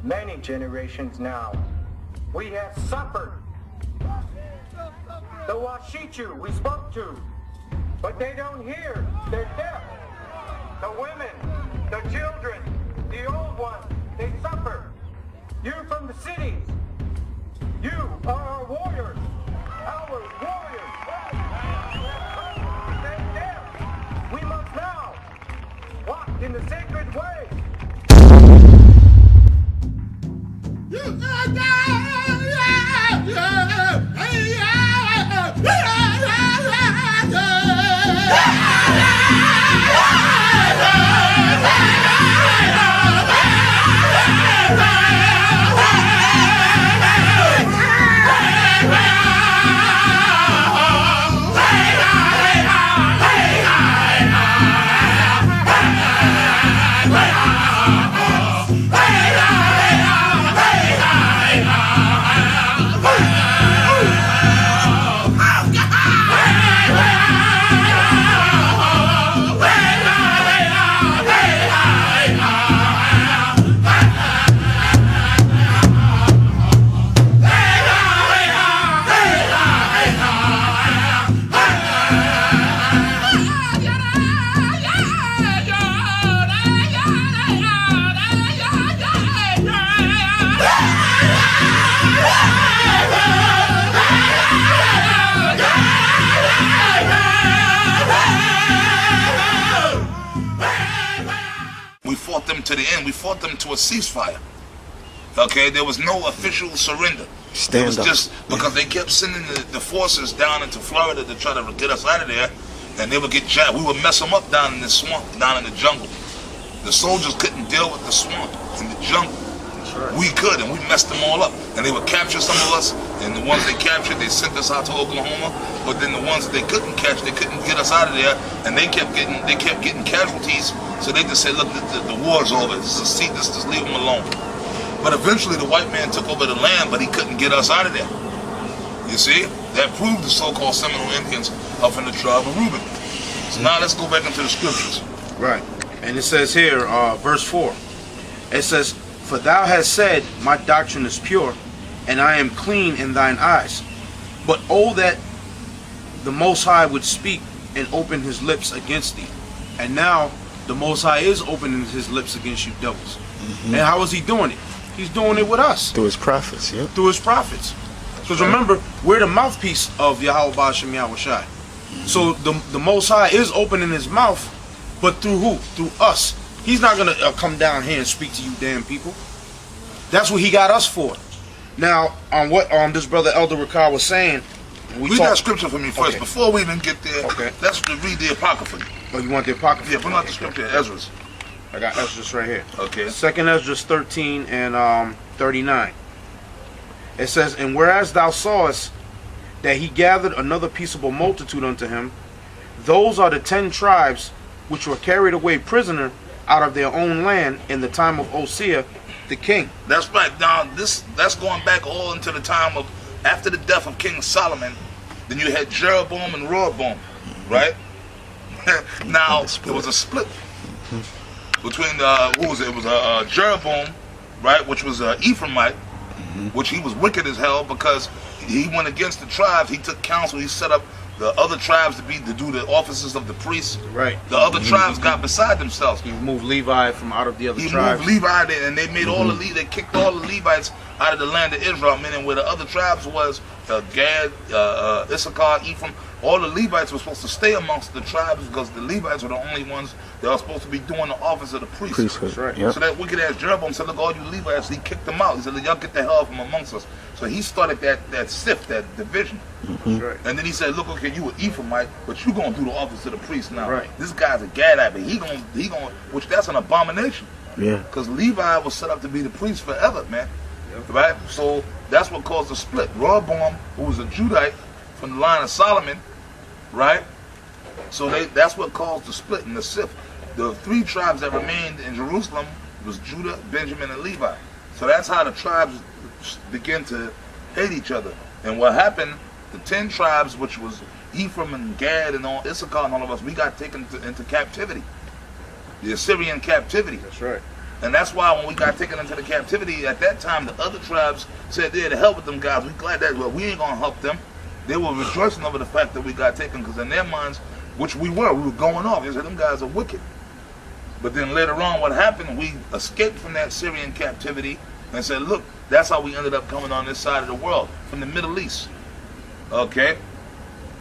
Many generations now, we have suffered. The Washichu we spoke to, but they don't hear. They're deaf. The women, the children, the old ones, they suffer. You from the cities, you are our warriors. Our warriors. They're deaf. We must now walk in the sacred way. To the end, we fought them to a ceasefire. Okay, there was no official surrender. It was just because they kept sending the forces down into Florida to try to get us out of there, and they would get jabbed. We would mess them up down in the swamp, down in the jungle. The soldiers couldn't deal with the swamp and the jungle. We could, and we messed them all up. And they would capture some of us, and the ones they captured, they sent us out to Oklahoma. But then the ones that they couldn't catch, they couldn't get us out of there, and they kept getting casualties. So they just said, look, the war's over. Just leave them alone. But eventually the white man took over the land, but he couldn't get us out of there. You see? That proved the so-called Seminole Indians up in the tribe of Reuben. So now let's go back into the scriptures. Right. And it says here, verse 4. It says, "For thou hast said, my doctrine is pure, and I am clean in thine eyes. But oh, that the Most High would speak and open his lips against thee." And now the Most High is opening his lips against you devils. And how is he doing it? He's doing it with us. Through his prophets, yeah. Through his prophets. Because remember, we're the mouthpiece of Yahawah Shem Yahawashi. So the Most High is opening his mouth, but through who? Through us. He's not going to come down here and speak to you damn people. That's what he got us for. Now, on what this brother Elder Rawchaa was saying, read that scripture for me first. Okay. Before we even get there, okay, let's read the Apocrypha. Oh, you want the Apocrypha? Yeah, bring out the scripture, Ezra's. I got Ezra's right here. Okay. 2nd Ezra 13 and 39. It says, "And whereas thou sawest that he gathered another peaceable multitude unto him, those are the 10 tribes which were carried away prisoner out of their own land in the time of Osea the king." That's right. Now that's going back all into the time of after the death of King Solomon. Then you had Jeroboam and Rehoboam, right? Now there was a split between who was it? It was Jeroboam, right, which was Ephraimite, which he was wicked as hell because he went against the tribes. He took counsel. He set up the other tribes to do the offices of the priests. Right. The other tribes got beside themselves. He removed Levi from out of the other tribes. He moved Levi, and they made all the they kicked all the Levites out of the land of Israel, meaning where the other tribes was Gad, Issachar, Ephraim. All the Levites were supposed to stay amongst the tribes because the Levites were the only ones that are supposed to be doing the office of the priest. Priesthood, right. Yep. So that wicked ass Jeroboam said, "Look, all you Levites," he kicked them out. He said, "Y'all get the hell from amongst us." So he started that sift, that division. Right. And then he said, "Look, okay, you an Ephraimite, but you gonna do the office of the priest now. Right. This guy's a Gadite, but he gonna, which that's an abomination. Yeah. Because Levi was set up to be the priest forever, man. Yep. Right. So that's what caused the split. Rehoboam, who was a Judite from the line of Solomon, right? So that's what caused the split and the sift. The 3 tribes that remained in Jerusalem was Judah, Benjamin, and Levi. So that's how the tribes began to hate each other. And what happened, the 10 tribes, which was Ephraim and Gad and all Issachar and all of us, we got taken into captivity. the Assyrian captivity. That's right. And that's why when we got taken into the captivity at that time, the other tribes said, "Yeah, to help with them guys. We glad that well, we ain't gonna help them." They were rejoicing over the fact that we got taken, because in their minds, which we were going off. They said them guys are wicked. But then later on, what happened? We escaped from that Syrian captivity and said, "Look, that's how we ended up coming on this side of the world, from the Middle East." Okay,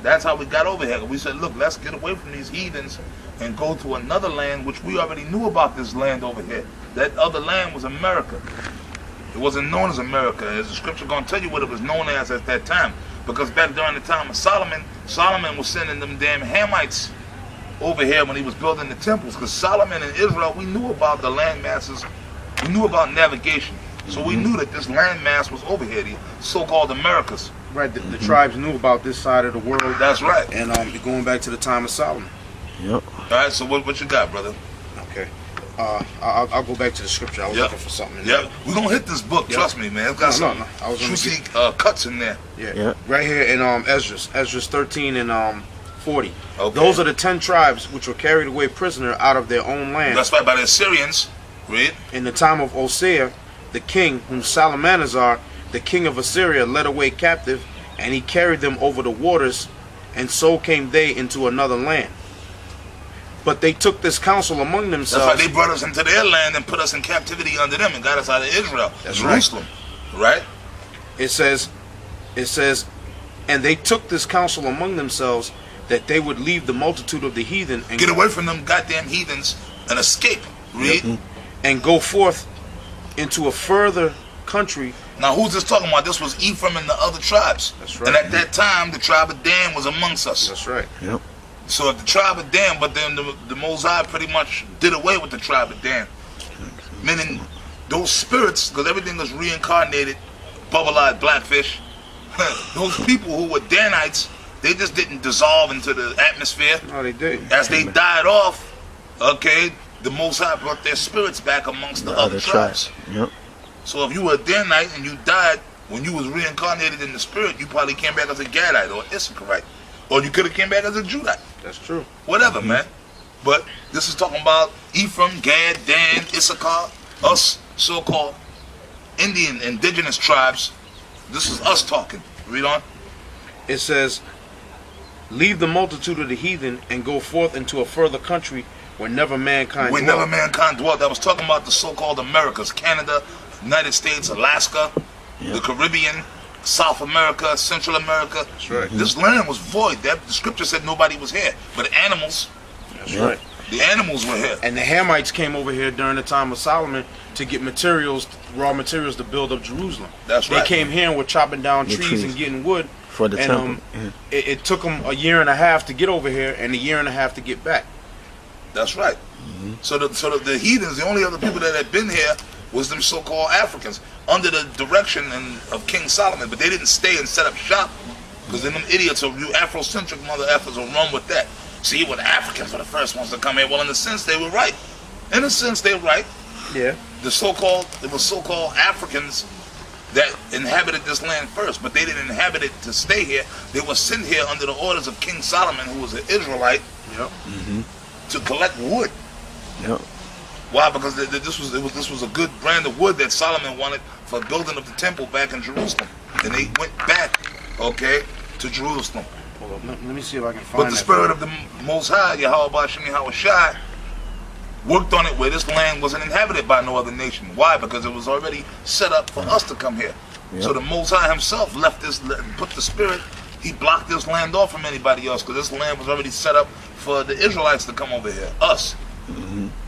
that's how we got over here. We said, "Look, let's get away from these heathens and go to another land," which we already knew about. This land over here, that other land was America. It wasn't known as America. As the scripture gonna tell you what it was known as at that time, because back during the time of Solomon was sending them damn Hamites over here when he was building the temples. Because Solomon and Israel, we knew about the land masses, we knew about navigation, so we knew that this land mass was over here, the so-called Americas. Right, the tribes knew about this side of the world. That's right. And going back to the time of Solomon. Yep. All right, so what you got, brother? Okay. I'll go back to the scripture. I was looking for something in there. We're going to hit this book, trust me, man. It's got some juicy cuts in there. Yeah. Right here in Esdras 13 and 40. Okay. Those are the 10 tribes which were carried away prisoner out of their own land. That's right, by the Assyrians. Read. In the time of Hosea, the king, whom Salmanasar, the king of Assyria, led away captive, and he carried them over the waters, and so came they into another land. But they took this counsel among themselves. That's why they brought us into their land and put us in captivity under them and got us out of Israel. That's Jerusalem. Right? It says, and they took this counsel among themselves that they would leave the multitude of the heathen and get away from them goddamn heathens and escape. Read. And go forth into a further country. Now, who's this talking about? This was Ephraim and the other tribes. That's right. And at that time, the tribe of Dan was amongst us. That's right. Yep. So if the tribe of Dan, but then the Most High pretty much did away with the tribe of Dan. Meaning those spirits, because everything was reincarnated, bubble-eyed blackfish, those people who were Danites, they just didn't dissolve into the atmosphere. No, they did. As they died off, okay, the Most High brought their spirits back amongst the other tribes. Yep. So if you were a Danite and you died, when you was reincarnated in the spirit, you probably came back as a Gadite or Issacharite. Or you could have came back as a Judite. That's true. Whatever, man. But this is talking about Ephraim, Gad, Dan, Issachar, us so-called Indian indigenous tribes. This is us talking. Read on. It says, leave the multitude of the heathen and go forth into a further country where never mankind dwelt. Where never mankind dwelt. I was talking about the so-called Americas. Canada, United States, Alaska, the Caribbean, South America, Central America. That's right. This land was void. The scripture said nobody was here. But animals. That's right. The animals were here. And the Hamites came over here during the time of Solomon to get materials, raw materials to build up Jerusalem. That's right. They came here and were chopping down trees and getting wood. For the temple. It took them a year and a half to get over here and a year and a half to get back. That's right. So the heathens, the only other people that had been here was them so-called Africans under the direction of King Solomon. But they didn't stay and set up shop, because then them idiots, or you Afrocentric mother effers, will run with that. See, when the Africans were the first ones to come here, well, in a sense, they were right. In a sense, they were right. Yeah. It was so-called Africans that inhabited this land first, but they didn't inhabit it to stay here. They were sent here under the orders of King Solomon, who was an Israelite, to collect wood. Yep. Why? Because this was a good brand of wood that Solomon wanted for building of the temple back in Jerusalem, and they went back, okay, to Jerusalem. Hold up, let me see if I can find. But the spirit of the Most High, Yahawah, Yahawashi, worked on it where this land wasn't inhabited by no other nation. Why? Because it was already set up for us to come here. Yep. So the Most High himself put the spirit, he blocked this land off from anybody else, because this land was already set up for the Israelites to come over here. Us.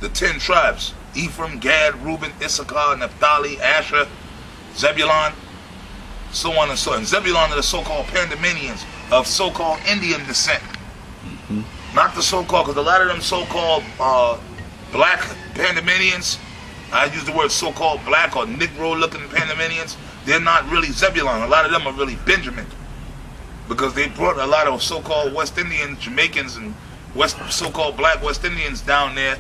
The 10 tribes. Ephraim, Gad, Reuben, Issachar, Naphtali, Asher, Zebulun, so on and so on. And Zebulun are the so-called Pandamanians of so-called Indian descent. Not the so-called, because a lot of them so-called black Pandamanians, I use the word so-called black or Negro-looking Pandamanians, they're not really Zebulun. A lot of them are really Benjamin, because they brought a lot of so-called West Indian Jamaicans and so-called black West Indians down there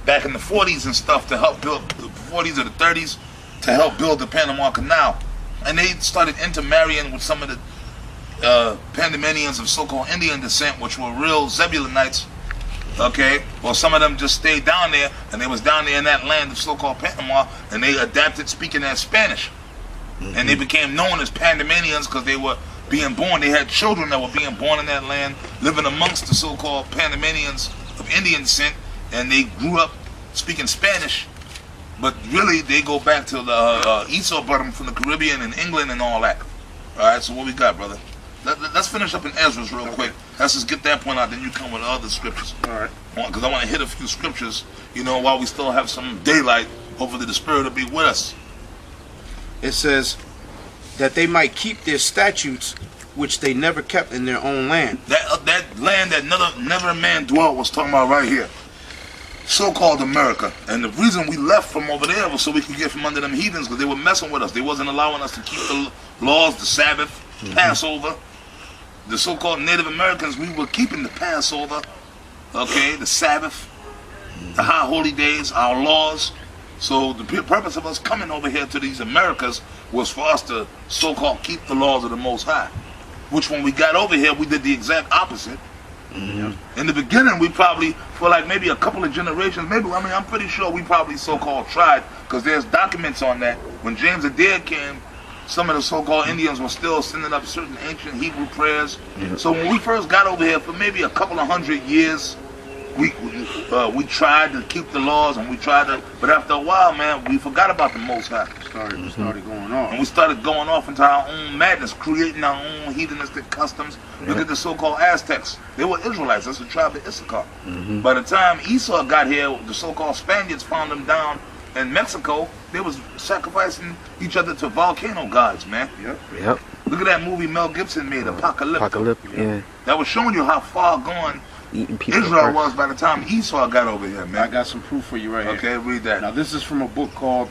back in the 40s and stuff to help build the 40s or the 30s to help build the Panama Canal. And they started intermarrying with some of the Pandamanians of so-called Indian descent, which were real Zebulunites, Okay, well, some of them just stayed down there, and they was down there in that land of so-called Panama, and they adapted speaking that Spanish, and they became known as Panamanians because they were being born. They had children that were being born in that land, living amongst the so-called Panamanians of Indian descent, and they grew up speaking Spanish. But really, they go back to the Esau brought them from the Caribbean and England and all that. All right, so what we got, brother? Let's finish up in Ezra's real quick. Let's just get that point out, then you come with other scriptures. All right. Because I want to hit a few scriptures, you know, while we still have some daylight. Hopefully the Spirit will be with us. It says that they might keep their statutes, which they never kept in their own land. That land that never a man dwelt was talking about right here. So-called America. And the reason we left from over there was so we could get from under them heathens, because they were messing with us. They wasn't allowing us to keep the laws, the Sabbath, Passover. The so-called Native Americans, we were keeping the Passover, okay, the Sabbath, the high holy days, our laws. So the purpose of us coming over here to these Americas was for us to so-called keep the laws of the Most High. Which when we got over here, we did the exact opposite. In the beginning, we probably, for like maybe a couple of generations, I'm pretty sure we probably so-called tried, because there's documents on that. When James Adair came, some of the so-called Indians were still sending up certain ancient Hebrew prayers. So when we first got over here, for maybe a couple of 100 years, we tried to keep the laws, and we tried to, but after a while, man, we forgot about the Most High. Started going off. And we started going off into our own madness, creating our own heathenistic customs. Look at the so-called Aztecs. They were Israelites. That's the tribe of Issachar. By the time Esau got here, the so-called Spaniards found them down in Mexico. They was sacrificing each other to volcano gods, man. Yep. Look at that movie Mel Gibson made, Apocalypse. Yeah. That was showing you how far gone Israel was by the time Esau got over here, man. I got some proof for you right here. Okay, read that. Now this is from a book called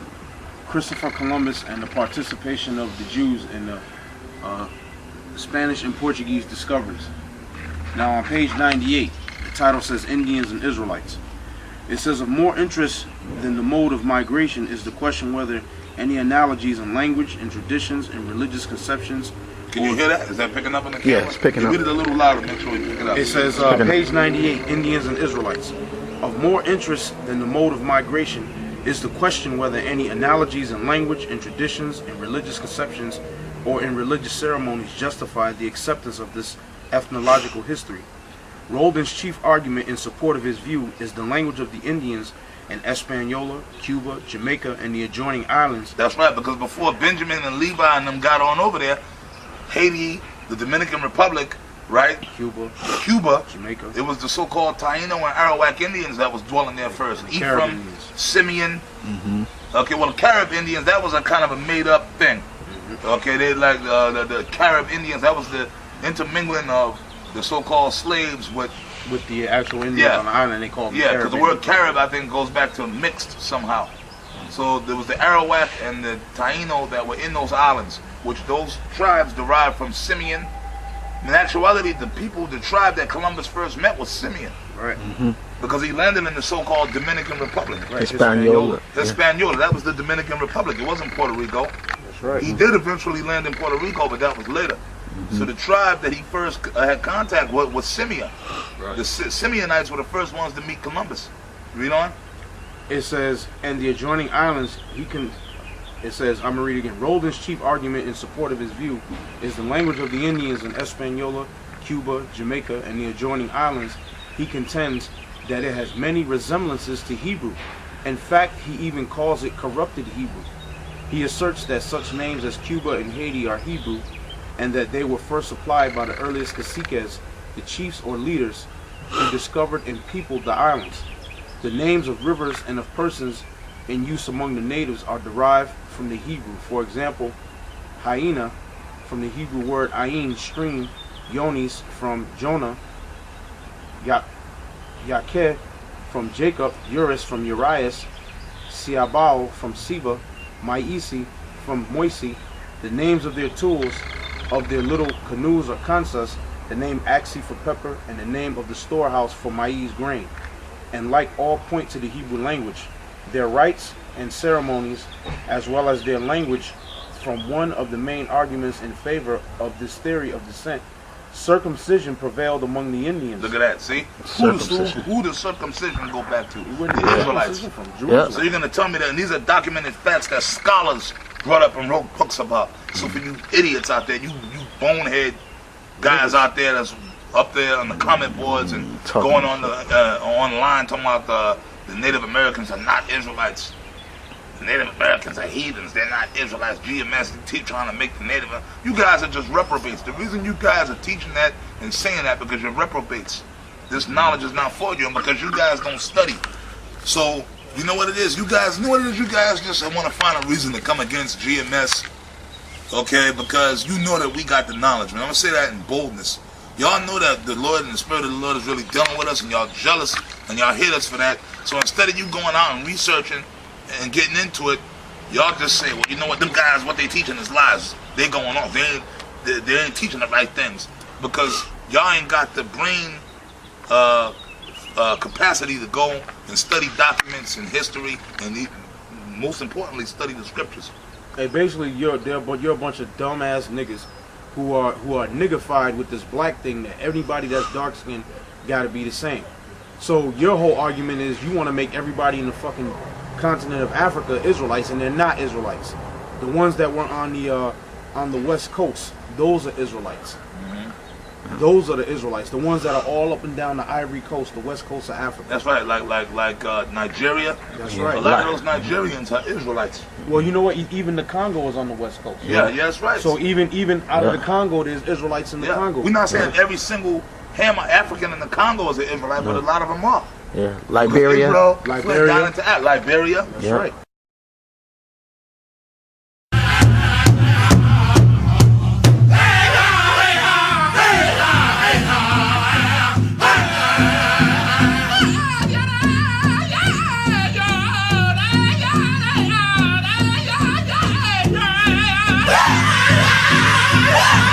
Christopher Columbus and the Participation of the Jews in the Spanish and Portuguese Discoveries. Now on page 98, the title says Indians and Israelites. It says, of more interest than the mode of migration is the question whether any analogies in language and traditions and religious conceptions. Can you hear that? Is that picking up in the camera? Yeah, it's picking up. Read it a little louder, make sure you pick it up. It says, page 98, Indians and Israelites. Of more interest than the mode of migration is the question whether any analogies in language and traditions and religious conceptions or in religious ceremonies justify the acceptance of this ethnological history. Roldan's chief argument in support of his view is the language of the Indians in Hispaniola, Cuba, Jamaica, and the adjoining islands. That's right, because before Benjamin and Levi and them got on over there, Haiti, the Dominican Republic, right? Cuba, Jamaica. It was the so-called Taino and Arawak Indians that was dwelling there first. Ephraim, Simeon. Okay, well, the Carib Indians, that was a kind of a made-up thing. Okay, they like the Carib Indians, that was the intermingling of the so-called slaves with the actual Indians on the island. They call them Carib. Because the word Carib, I think, goes back to mixed somehow. So there was the Arawak and the Taino that were in those islands, which those tribes derived from Simeon. In actuality, the tribe that Columbus first met was Simeon. Right. Because he landed in the so-called Dominican Republic. Right. Hispaniola. Hispaniola, that was the Dominican Republic. It wasn't Puerto Rico. That's right. He did eventually land in Puerto Rico, but that was later. So the tribe that he first had contact with was Simeon. Right. The Simeonites were the first ones to meet Columbus. Read on. It says, and the adjoining islands, it says, I'm going to read it again. Roldan's chief argument in support of his view is the language of the Indians in Hispaniola, Cuba, Jamaica, and the adjoining islands. He contends that it has many resemblances to Hebrew. In fact, he even calls it corrupted Hebrew. He asserts that such names as Cuba and Haiti are Hebrew, and that they were first applied by the earliest caciques, the chiefs or leaders, who discovered and peopled the islands. The names of rivers and of persons in use among the natives are derived from the Hebrew. For example, hyena, from the Hebrew word ayin, stream, yonis, from Jonah, Yakeh, from Jacob, Urus, from Urias, Siabao, from Siba, Maisi, from Moisi. The names of their tools, of their little canoes or kansas, the name axi for pepper, and the name of the storehouse for maize grain, and like all point to the Hebrew language. Their rites and ceremonies, as well as their language, from one of the main arguments in favor of this theory of descent, circumcision prevailed among the Indians. Look at that. See? Who does circumcision go back to? The Israelites. From Jerusalem. So you're going to tell me that, and these are documented facts that scholars brought up and wrote books about. So for you idiots out there, you bonehead guys out there that's up there on the comment boards and going on the online talking about the Native Americans are not Israelites. The Native Americans are heathens. They're not Israelites. GMS trying to make the Native. You guys are just reprobates. The reason you guys are teaching that and saying that because you're reprobates. This knowledge is not for you, and because you guys don't study. So you know what it is. You guys know what it is. You guys just want to find a reason to come against GMS. Okay, because you know that we got the knowledge, man. I'm gonna say that in boldness. Y'all know that the Lord and the Spirit of the Lord is really dealing with us, and y'all jealous, and y'all hate us for that. So instead of you going out and researching and getting into it, y'all just say, well, you know what, them guys, what they teaching is lies. They going off. They ain't teaching the right things because y'all ain't got the brain capacity to go and study documents and history, and most importantly, study the scriptures. Hey, basically, you're a bunch of dumbass niggas who are niggified with this black thing that everybody that's dark skinned got to be the same. So your whole argument is you want to make everybody in the fucking continent of Africa Israelites, and they're not Israelites. The ones that were on the West Coast, those are Israelites. Mm-hmm. Those are the Israelites. The ones that are all up and down the Ivory Coast, the West Coast of Africa. That's right, like Nigeria. That's right. A lot of those Nigerians are Israelites. Well, you know what? Even the Congo is on the West Coast. Yeah, that's right. So even out of the Congo, there's Israelites in the Congo. We're not saying every single African in the Congo is an Israelite, but a lot of them are. Yeah, Liberia. Liberia. That's right. Yeah!